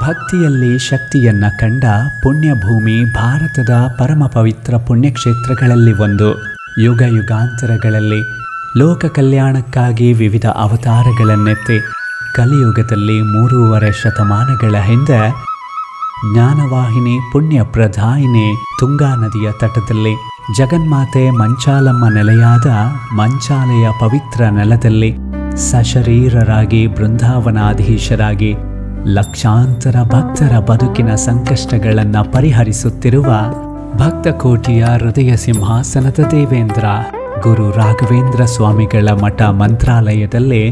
ಭಕ್ತಿಯಲ್ಲಿ ಶಕ್ತಿಯನ್ನ ಕಂಡ ಪುಣ್ಯಭೂಮಿ ಭಾರತದ ಪರಮ ಪವಿತ್ರ ಪುಣ್ಯಕ್ಷೇತ್ರಗಳಲ್ಲಿ ಒಂದು. ಯುಗ ಯುಗಾಂತರಗಳಲ್ಲಿ ಲೋಕ ಕಲ್ಯಾಣಕ್ಕಾಗಿ ವಿವಿಧ ಅವತಾರಗಳನ್ನೆತ್ತಿ ಕಲಿಯುಗದಲ್ಲಿ 3.5 ಶತಮಾನಗಳ ಹಿಂದೆ ಜ್ಞಾನವಾಹಿನಿ ಪುಣ್ಯ ಪ್ರಧಾಯಿನಿ ತುಂಗಾ ನದಿಯ ತಟದಲ್ಲಿ ಜಗನ್ಮಾತೆ ಮಂಚಾಲಮ್ಮ ನೆಲೆಯಾದ ಮಂಚಾಲೆಯ ಪವಿತ್ರ ನೆಲದಲ್ಲಿ ಸಶರೀರರಾಗಿ ಬೃಂದಾವನಾಧೀಶರಾಗಿ ಲಕ್ಷಾಂತರ ಭಕ್ತರ ಬದುಕಿನ ಸಂಕಷ್ಟಗಳನ್ನು ಪರಿಹರಿಸುತ್ತಿರುವ ಭಕ್ತಕೋಟಿಯ ಹೃದಯ ಸಿಂಹಾಸನದ ದೇವೇಂದ್ರ ಗುರು ರಾಘವೇಂದ್ರ ಸ್ವಾಮಿಗಳ ಮಠ ಮಂತ್ರಾಲಯದಲ್ಲಿ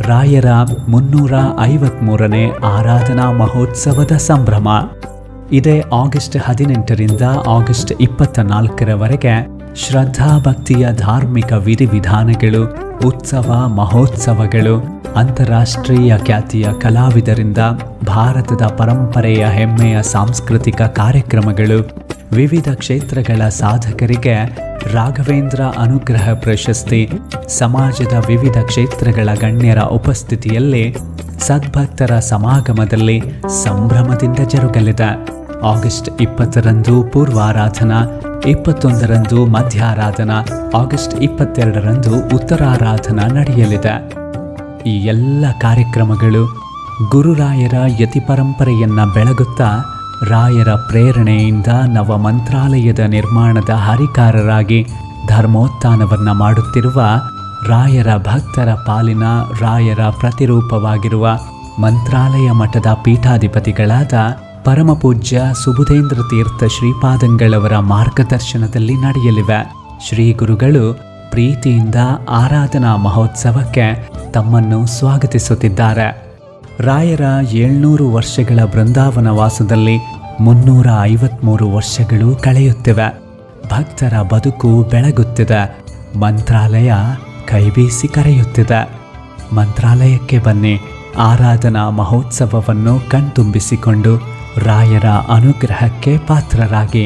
ರಾಯರ 353ನೇ ಆರಾಧನಾ ಮಹೋತ್ಸವದ ಸಂಭ್ರಮ. ಇದೇ ಆಗಸ್ಟ್ 18ರಿಂದ ಆಗಸ್ಟ್ 24ರವರೆಗೆ ಶ್ರದ್ಧಾ ಭಕ್ತಿಯ ಧಾರ್ಮಿಕ ವಿಧಿವಿಧಾನಗಳು, ಉತ್ಸವ ಮಹೋತ್ಸವಗಳು, ಅಂತಾರಾಷ್ಟ್ರೀಯ ಖ್ಯಾತಿಯ ಕಲಾವಿದರಿಂದ ಭಾರತದ ಪರಂಪರೆಯ ಹೆಮ್ಮೆಯ ಸಾಂಸ್ಕೃತಿಕ ಕಾರ್ಯಕ್ರಮಗಳು, ವಿವಿಧ ಕ್ಷೇತ್ರಗಳ ಸಾಧಕರಿಗೆ ರಾಘವೇಂದ್ರ ಅನುಗ್ರಹ ಪ್ರಶಸ್ತಿ, ಸಮಾಜದ ವಿವಿಧ ಕ್ಷೇತ್ರಗಳ ಗಣ್ಯರ ಉಪಸ್ಥಿತಿಯಲ್ಲಿ ಸದ್ಭಕ್ತರ ಸಮಾಗಮದಲ್ಲಿ ಸಂಭ್ರಮದಿಂದ ಜರುಗಲಿದೆ. ಆಗಸ್ಟ್ 20ರಂದು ಪೂರ್ವಾರಾಧನಾ, 21ರಂದು ಮಧ್ಯಾರಾಧನಾ, ಆಗಸ್ಟ್ 22ರಂದು ಉತ್ತರಾರಾಧನಾ ನಡೆಯಲಿದೆ. ಈ ಎಲ್ಲ ಕಾರ್ಯಕ್ರಮಗಳು ಗುರುರಾಯರ ಯತಿ ಪರಂಪರೆಯನ್ನು ಬೆಳಗುತ್ತಾ ರಾಯರ ಪ್ರೇರಣೆಯಿಂದ ನವ ಮಂತ್ರಾಲಯದ ನಿರ್ಮಾಣದ ಹರಿಕಾರರಾಗಿ ಧರ್ಮೋತ್ಥಾನವನ್ನು ಮಾಡುತ್ತಿರುವ ರಾಯರ ಭಕ್ತರ ಪಾಲಿನ ರಾಯರ ಪ್ರತಿರೂಪವಾಗಿರುವ ಮಂತ್ರಾಲಯ ಮಠದ ಪೀಠಾಧಿಪತಿಗಳಾದ ಪರಮಪೂಜ್ಯ ಸುಬುಧೇಂದ್ರ ತೀರ್ಥ ಶ್ರೀಪಾದಂಗಳವರ ಮಾರ್ಗದರ್ಶನದಲ್ಲಿ ನಡೆಯಲಿವೆ. ಶ್ರೀ ಗುರುಗಳು ಪ್ರೀತಿಯಿಂದ ಆರಾಧನಾ ಮಹೋತ್ಸವಕ್ಕೆ ತಮ್ಮನ್ನು ಸ್ವಾಗತಿಸುತ್ತಿದ್ದಾರೆ. ರಾಯರ 700 ವರ್ಷಗಳ ಬೃಂದಾವನ ವಾಸದಲ್ಲಿ 353 ವರ್ಷಗಳು ಕಳೆಯುತ್ತಿವೆ. ಭಕ್ತರ ಬದುಕು ಬೆಳಗುತ್ತಿದೆ. ಮಂತ್ರಾಲಯ ಕೈಬೀಸಿ ಕರೆಯುತ್ತಿದೆ. ಮಂತ್ರಾಲಯಕ್ಕೆ ಬನ್ನಿ, ಆರಾಧನಾ ಮಹೋತ್ಸವವನ್ನು ಕಣ್ತುಂಬಿಸಿಕೊಂಡು ರಾಯರ ಅನುಗ್ರಹಕ್ಕೆ ಪಾತ್ರರಾಗಿ.